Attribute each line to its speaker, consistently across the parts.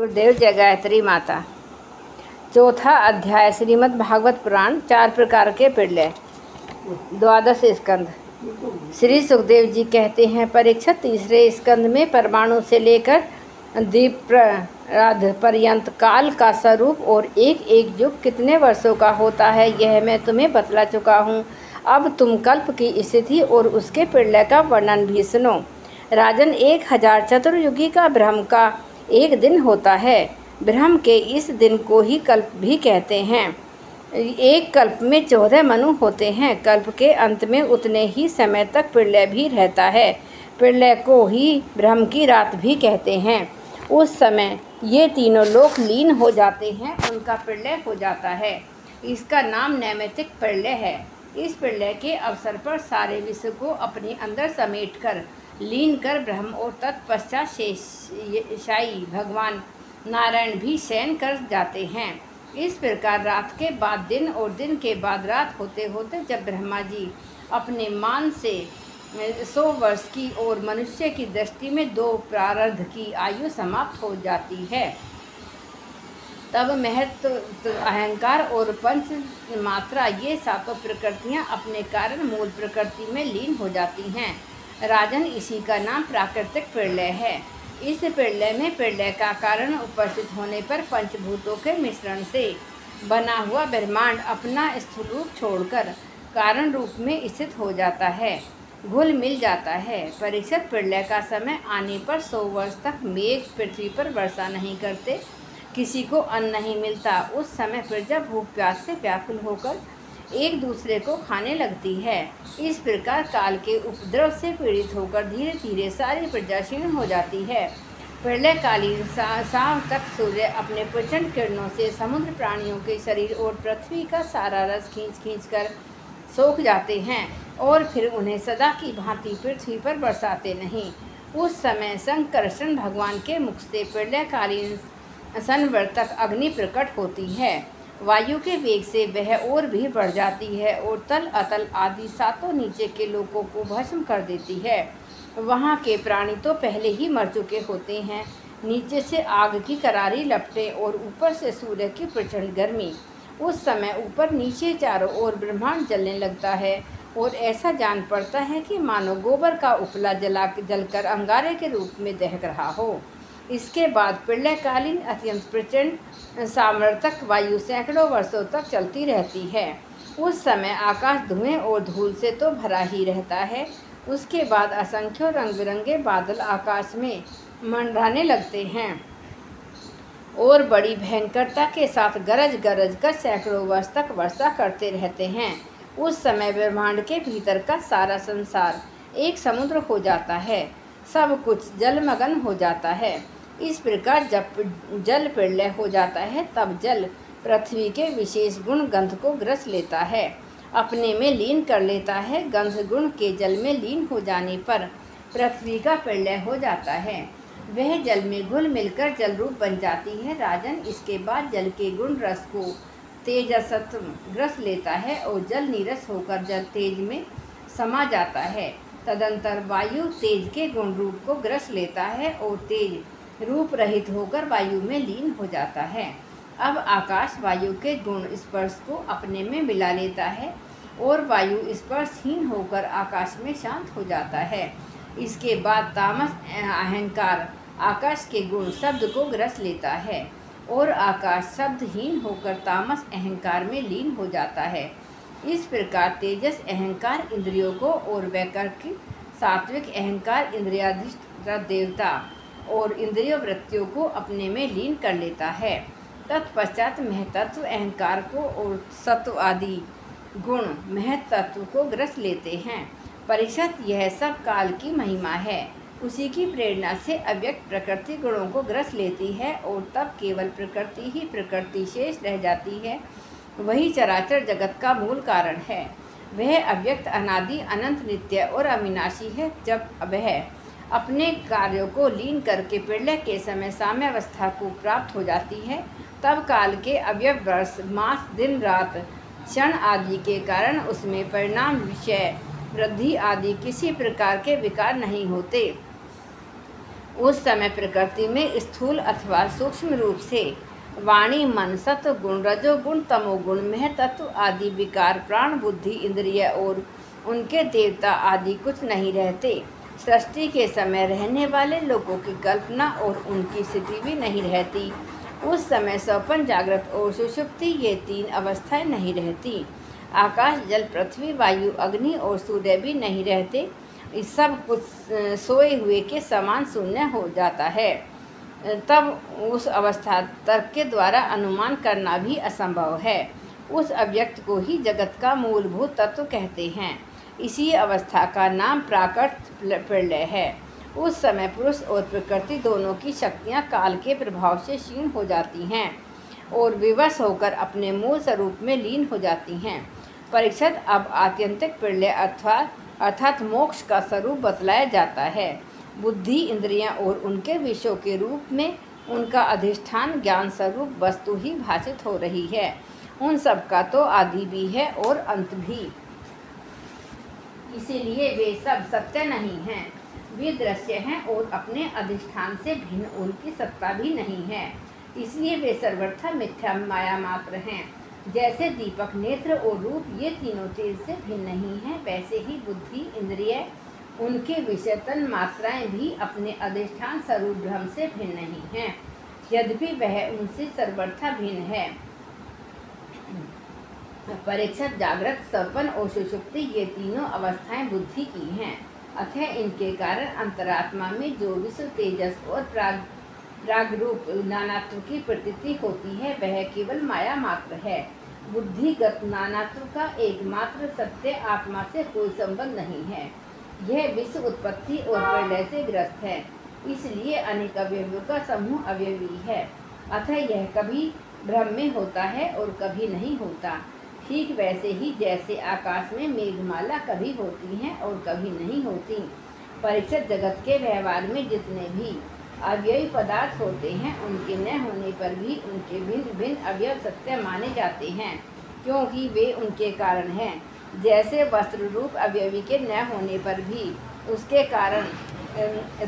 Speaker 1: गुरुदेव जय गायत्री माता। चौथा अध्याय श्रीमद् भागवत पुराण। 4 प्रकार के पिंडे। 12 स्कंद। श्री सुखदेव जी कहते हैं, परीक्षित, तीसरे स्कंद में परमाणु से लेकर दीपराध पर्यंत काल का स्वरूप और एक एक युग कितने वर्षों का होता है, यह मैं तुम्हें बतला चुका हूँ। अब तुम कल्प की स्थिति और उसके प्रलय का वर्णन भी सुनो। राजन, 1000 चतुर्युगी का ब्रह्म का एक दिन होता है। ब्रह्म के इस दिन को ही कल्प भी कहते हैं। एक कल्प में 14 मनु होते हैं। कल्प के अंत में उतने ही समय तक प्रलय भी रहता है। प्रलय को ही ब्रह्म की रात भी कहते हैं। उस समय ये तीनों लोक लीन हो जाते हैं, उनका प्रलय हो जाता है। इसका नाम नैमित्तिक प्रलय है। इस प्रलय के अवसर पर सारे विश्व को अपने अंदर समेटकर लीन कर ब्रह्म और तत्पश्चात शेषशायी भगवान नारायण भी शयन कर जाते हैं। इस प्रकार रात के बाद दिन और दिन के बाद रात होते होते जब ब्रह्मा जी अपने मान से 100 वर्ष की और मनुष्य की दृष्टि में 2 प्रारब्ध की आयु समाप्त हो जाती है, तब महत्व, अहंकार और पंच मात्रा ये 7 प्रकृतियाँ अपने कारण मूल प्रकृति में लीन हो जाती हैं। राजन, इसी का नाम प्राकृतिक प्रलय है। इस प्रलय में प्रलय का कारण उपस्थित होने पर पंचभूतों के मिश्रण से बना हुआ ब्रह्मांड अपना स्थूल रूप छोड़कर कारण रूप में स्थित हो जाता है, घुल मिल जाता है। परीक्षित, प्रलय का समय आने पर 100 वर्ष तक मेघ पृथ्वी पर वर्षा नहीं करते, किसी को अन्न नहीं मिलता। उस समय प्रजा भूख प्यास से व्याकुल होकर एक दूसरे को खाने लगती है। इस प्रकार काल के उपद्रव से पीड़ित होकर धीरे धीरे सारी प्रजा क्षीण हो जाती है। प्रलयकालीन शाम तक सूर्य अपने प्रचंड किरणों से समुद्र प्राणियों के शरीर और पृथ्वी का सारा रस खींच कर सोख जाते हैं और फिर उन्हें सदा की भांति पृथ्वी पर बरसाते नहीं। उस समय संकर्षण भगवान के मुख से प्रलयकालीन संवर्तक अग्नि प्रकट होती है। वायु के वेग से वह और भी बढ़ जाती है और तल अतल आदि 7 नीचे के लोगों को भस्म कर देती है। वहाँ के प्राणी तो पहले ही मर चुके होते हैं। नीचे से आग की करारी लपटें और ऊपर से सूर्य की प्रचंड गर्मी। उस समय ऊपर नीचे चारों ओर ब्रह्मांड जलने लगता है और ऐसा जान पड़ता है कि मानो गोबर का उपला जलकर अंगारे के रूप में दहक रहा हो। इसके बाद प्रलयकालीन अत्यंत प्रचंड सामर्थक वायु सैकड़ों वर्षों तक चलती रहती है। उस समय आकाश धुएं और धूल से तो भरा ही रहता है। उसके बाद असंख्य रंग बिरंगे बादल आकाश में मंडराने लगते हैं और बड़ी भयंकरता के साथ गरज गरज कर सैकड़ों वर्ष तक वर्षा करते रहते हैं। उस समय ब्रह्मांड के भीतर का सारा संसार एक समुद्र हो जाता है, सब कुछ जलमग्न हो जाता है। इस प्रकार जब जल प्रलय हो जाता है तब जल पृथ्वी के विशेष गुण गंध को ग्रस लेता है, अपने में लीन कर लेता है। गंध गुण के जल में लीन हो जाने पर पृथ्वी का प्रलय हो जाता है। वह जल में घुल मिलकर जल रूप बन जाती है। राजन, इसके बाद जल के गुण रस को तेजसत्व ग्रस लेता है और जल नीरस होकर जल तेज में समा जाता है। तदंतर वायु तेज के गुण रूप को ग्रस लेता है और तेज रूप रहित होकर वायु में लीन हो जाता है। अब आकाश वायु के गुण स्पर्श को अपने में मिला लेता है और वायु स्पर्शहीन होकर आकाश में शांत हो जाता है। इसके बाद तामस अहंकार आकाश के गुण शब्द को ग्रस लेता है और आकाश शब्दहीन होकर तामस अहंकार में लीन हो जाता है। इस प्रकार तेजस अहंकार इंद्रियों को और वैकल्पिक सात्विक अहंकार इंद्रियाधिष्ठ देवता और इंद्रिय वृत्तियों को अपने में लीन कर लेता है। तत्पश्चात महतत्व अहंकार को और सत्व आदि गुण महतत्व को ग्रस लेते हैं। परीक्षित, यह सब काल की महिमा है। उसी की प्रेरणा से अव्यक्त प्रकृति गुणों को ग्रस लेती है और तब केवल प्रकृति ही प्रकृति शेष रह जाती है। वही चराचर जगत का मूल कारण है। वह अव्यक्त, अनादि, अनंत, नित्य और अविनाशी है। जब वह अपने कार्यों को लीन करके प्रलय के समय साम्यावस्था को प्राप्त हो जाती है, तब काल के अवयव वर्ष, मास, दिन, रात, क्षण आदि के कारण उसमें परिणाम, विषय, वृद्धि आदि किसी प्रकार के विकार नहीं होते। उस समय प्रकृति में स्थूल अथवा सूक्ष्म रूप से वाणी, मन, सत्व गुण, रजोगुण, तमोगुण, मह तत्व आदि विकार, प्राण, बुद्धि, इंद्रिय और उनके देवता आदि कुछ नहीं रहते। सृष्टि के समय रहने वाले लोगों की कल्पना और उनकी स्थिति भी नहीं रहती। उस समय स्वप्न, जागृत और सुषुप्ति ये तीन अवस्थाएं नहीं रहती। आकाश, जल, पृथ्वी, वायु, अग्नि और सूर्य भी नहीं रहते। इस सब कुछ सोए हुए के समान शून्य हो जाता है। तब उस अवस्था तर्क के द्वारा अनुमान करना भी असंभव है। उस अव्यक्त को ही जगत का मूलभूत तत्व कहते हैं। इसी अवस्था का नाम प्राकृत प्रलय है। उस समय पुरुष और प्रकृति दोनों की शक्तियाँ काल के प्रभाव से क्षीण हो जाती हैं और विवश होकर अपने मूल स्वरूप में लीन हो जाती हैं। परीक्षित, अब आत्यंतिक प्रलय अर्थात मोक्ष का स्वरूप बतलाया जाता है। बुद्धि, इंद्रियां और उनके विषयों के रूप में उनका अधिष्ठान ज्ञान स्वरूप वस्तु ही भाषित हो रही है। उन सब का तो आदि भी है और अंत भी, इसीलिए वे सब सत्य नहीं हैं। वे दृश्य हैं और अपने अधिष्ठान से भिन्न उनकी सत्ता भी नहीं है, इसलिए वे सर्वथा मिथ्या माया मात्र हैं। जैसे दीपक, नेत्र और रूप ये तीनों तेज से भिन्न नहीं हैं, वैसे ही बुद्धि, इंद्रिय, उनके विषय तन मात्राएं भी अपने अधिष्ठान स्वरूप ब्रह्म से भिन्न नहीं हैं, यद्यपि वह उनसे सर्वथा भिन्न है। परीक्षित, जागृत, स्वप्न और सुषुप्ति ये तीनों अवस्थाएं बुद्धि की हैं। अतः इनके कारण अंतरात्मा में जो विश्व, तेजस और प्राग रूप नानात्व की प्रतीति होती है वह केवल माया मात्र है। बुद्धिगत नानात्व का एकमात्र सत्य आत्मा से कोई संबंध नहीं है। यह विश्व उत्पत्ति और प्रलय से ग्रस्त है, इसलिए अनेक अवयवों का समूह अवयवी है। अतः यह कभी ब्रह्म में होता है और कभी नहीं होता। ठीक वैसे ही जैसे आकाश में मेघमाला कभी होती हैं और कभी नहीं होती। परीक्षित, जगत के व्यवहार में जितने भी अवयवी पदार्थ होते हैं उनके न होने पर भी उनके भिन्न भिन्न अवयव सत्य माने जाते हैं, क्योंकि वे उनके कारण हैं। जैसे वस्त्र रूप अवयवी के न होने पर भी उसके कारण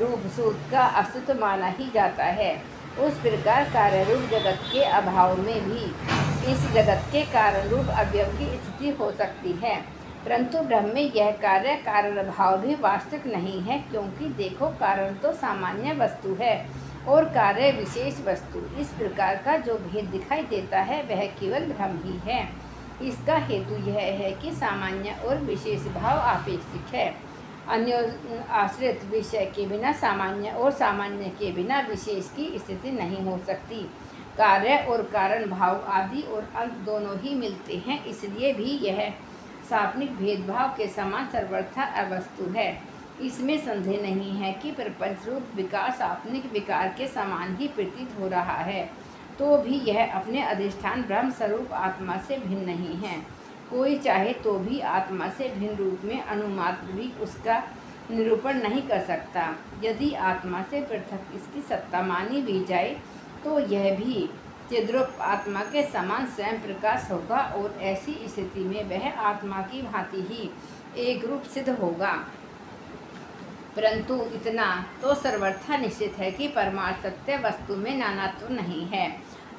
Speaker 1: रूप सूत्र का अस्तित्व माना ही जाता है, उस प्रकार कार्य रूप जगत के अभाव में भी इस जगत के कारण रूप अवयव की स्थिति हो सकती है। परंतु ब्रह्म में यह कार्य कारण भाव भी वास्तविक नहीं है, क्योंकि देखो, कारण तो सामान्य वस्तु है और कार्य विशेष वस्तु। इस प्रकार का जो भेद दिखाई देता है वह केवल भ्रम ही है। इसका हेतु यह है कि सामान्य और विशेष भाव आपेक्षिक है। अन्य आश्रित विषय के बिना सामान्य और सामान्य के बिना विशेष की स्थिति नहीं हो सकती। कार्य और कारण भाव आदि और अंत दोनों ही मिलते हैं, इसलिए भी यह सापनिक भेदभाव के समान सर्वथा अवस्तु है। इसमें संदेह नहीं है कि प्रपंच रूप विकार सापनिक विकार के समान ही प्रतीत हो रहा है, तो भी यह अपने अधिष्ठान ब्रह्म स्वरूप आत्मा से भिन्न नहीं है। कोई चाहे तो भी आत्मा से भिन्न रूप में अनुमात्र भी उसका निरूपण नहीं कर सकता। यदि आत्मा से पृथक इसकी सत्ता मानी भी जाए तो यह भी चिद्रूप आत्मा के समान स्वयं प्रकाश होगा और ऐसी स्थिति में वह आत्मा की भांति ही एक रूप सिद्ध होगा। परंतु इतना तो सर्वथा निश्चित है कि परमार्थ सत्य वस्तु में नानात्व नहीं है।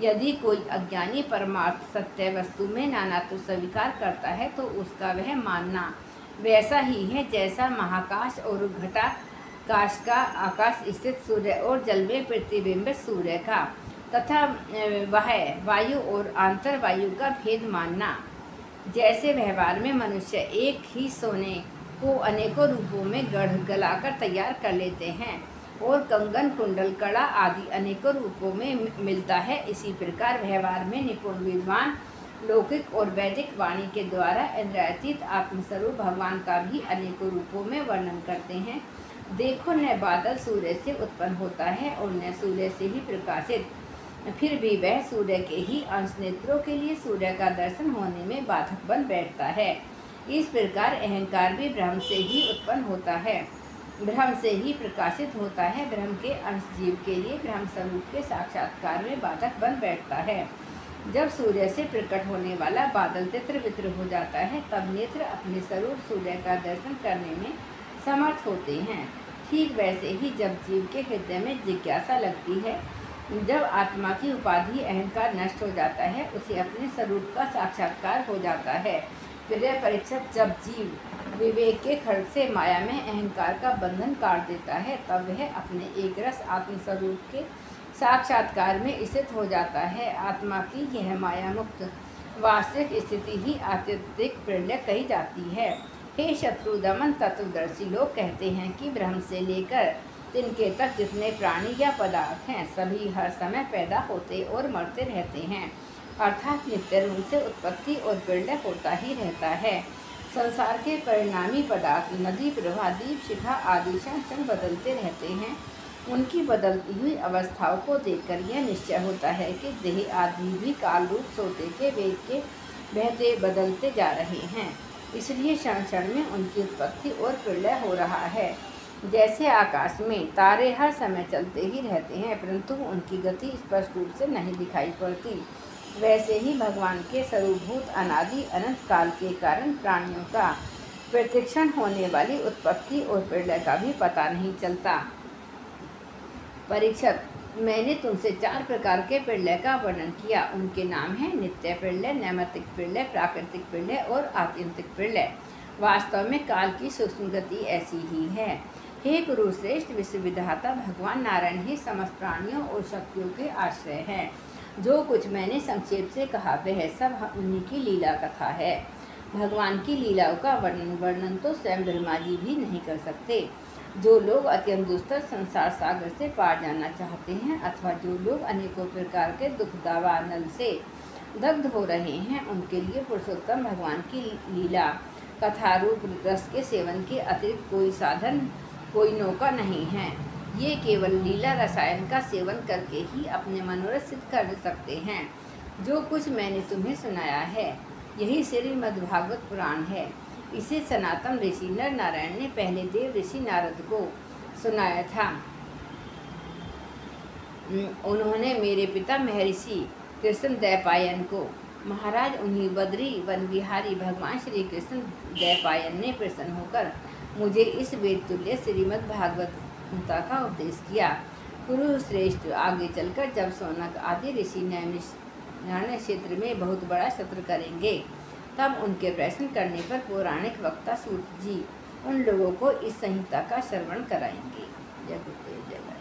Speaker 1: यदि कोई अज्ञानी परमार्थ सत्य वस्तु में नानात्व स्वीकार करता है तो उसका वह मानना वैसा ही है जैसा महाकाश और घटाकाश का आकाश स्थित सूर्य और जल में प्रतिबिंबित सूर्य का, तथा वह वायु और आंतर वायु का भेद मानना। जैसे व्यवहार में मनुष्य एक ही सोने को अनेकों रूपों में गलाकर तैयार कर लेते हैं और कंगन, कुंडल, कड़ा आदि अनेकों रूपों में मिलता है, इसी प्रकार व्यवहार में निपुण विद्वान लौकिक और वैदिक वाणी के द्वारा इंद्रियातीत आत्मस्वरूप भगवान का भी अनेकों रूपों में वर्णन करते हैं। देखो, न बादल सूर्य से उत्पन्न होता है और न सूर्य से ही प्रकाशित, फिर भी वह सूर्य के ही अंश नेत्रों के लिए सूर्य का दर्शन होने में बाधक बन बैठता है। इस प्रकार अहंकार भी ब्रह्म से ही उत्पन्न होता है, ब्रह्म से ही प्रकाशित होता है। ब्रह्म के अंश जीव के लिए ब्रह्म स्वरूप के साक्षात्कार में बाधक बन बैठता है। जब सूर्य से प्रकट होने वाला बादल तित्र बित्र हो जाता है तब नेत्र अपने स्वरूप सूर्य का दर्शन करने में समर्थ होते हैं। ठीक वैसे ही जब जीव के हृदय में जिज्ञासा लगती है, जब आत्मा की उपाधि अहंकार नष्ट हो जाता है, उसे अपने स्वरूप का साक्षात्कार हो जाता है। प्रिय परीक्षित, जब जीव विवेक के खड्ग से माया में अहंकार का बंधन काट देता है, तब वह अपने एक रस आत्मस्वरूप के साक्षात्कार में स्थित हो जाता है। आत्मा की यह माया मुक्त वास्तविक स्थिति ही आत्यंतिक प्रलय कही जाती है। हे शत्रु दमन तत्वदर्शी लोग कहते हैं कि ब्रह्म से लेकर तिनके तक जितने प्राणी या पदार्थ हैं, सभी हर समय पैदा होते और मरते रहते हैं, अर्थात नित्य रूप से उत्पत्ति और प्रलय होता ही रहता है। संसार के परिणामी पदार्थ नदी प्रवाह दीप शिखा आदि क्षण बदलते रहते हैं। उनकी बदलती हुई अवस्थाओं को देखकर यह निश्चय होता है कि देह आदि भी काल रूप सोते के वेग के बहते बदलते जा रहे हैं। इसलिए क्षण क्षण में उनकी उत्पत्ति और प्रलय हो रहा है। जैसे आकाश में तारे हर समय चलते ही रहते हैं, परंतु उनकी गति स्पष्ट रूप से नहीं दिखाई पड़ती, वैसे ही भगवान के स्वरूपभूत अनादि अनंत काल के कारण प्राणियों का प्रतिक्षण होने वाली उत्पत्ति और प्रलय का भी पता नहीं चलता। परीक्षक, मैंने तुमसे 4 प्रकार के प्रलय का वर्णन किया। उनके नाम हैं नित्य प्रलय, नैमित्तिक प्रलय, प्राकृतिक प्रलय और आत्यंतिक प्रलय। वास्तव में काल की सूक्ष्म गति ऐसी ही है। हे कुरुश्रेष्ठ, विश्वविधाता भगवान नारायण ही समस्त प्राणियों और शक्तियों के आश्रय हैं। जो कुछ मैंने संक्षेप से कहा वह सब उन्हीं की लीला कथा है। भगवान की लीलाओं का वर्णन तो स्वयं ब्रह्मा जी भी नहीं कर सकते। जो लोग अत्यंत दुस्तर संसार सागर से पार जाना चाहते हैं, अथवा जो लोग अनेकों प्रकार के दुख दावा नल से दग्ध हो रहे हैं, उनके लिए पुरुषोत्तम भगवान की लीला कथा रूप रस के सेवन के अतिरिक्त कोई साधन, कोई नौका नहीं है। ये केवल लीला रसायन का सेवन करके ही अपने मनोरथ सिद्ध कर सकते हैं। जो कुछ मैंने तुम्हें सुनाया है, यही श्रीमद्भागवत पुराण है। इसे सनातन ऋषि नर नारायण ने पहले देव ऋषि नारद को सुनाया था। उन्होंने मेरे पिता महर्षि कृष्ण द्वैपायन को। महाराज, उन्हीं बद्री वन विहारी भगवान श्री कृष्ण द्वैपायन ने प्रसन्न होकर मुझे इस वेद तुल्य श्रीमद् भागवत गीता का उपदेश किया। कुरुश्रेष्ठ, आगे चलकर जब सौनक आदि ऋषि नैमिषारण्य क्षेत्र में बहुत बड़ा सत्र करेंगे, तब उनके प्रश्न करने पर पौराणिक वक्ता सूत जी उन लोगों को इस संहिता का श्रवण कराएंगे। जय गुरुदेव, जय।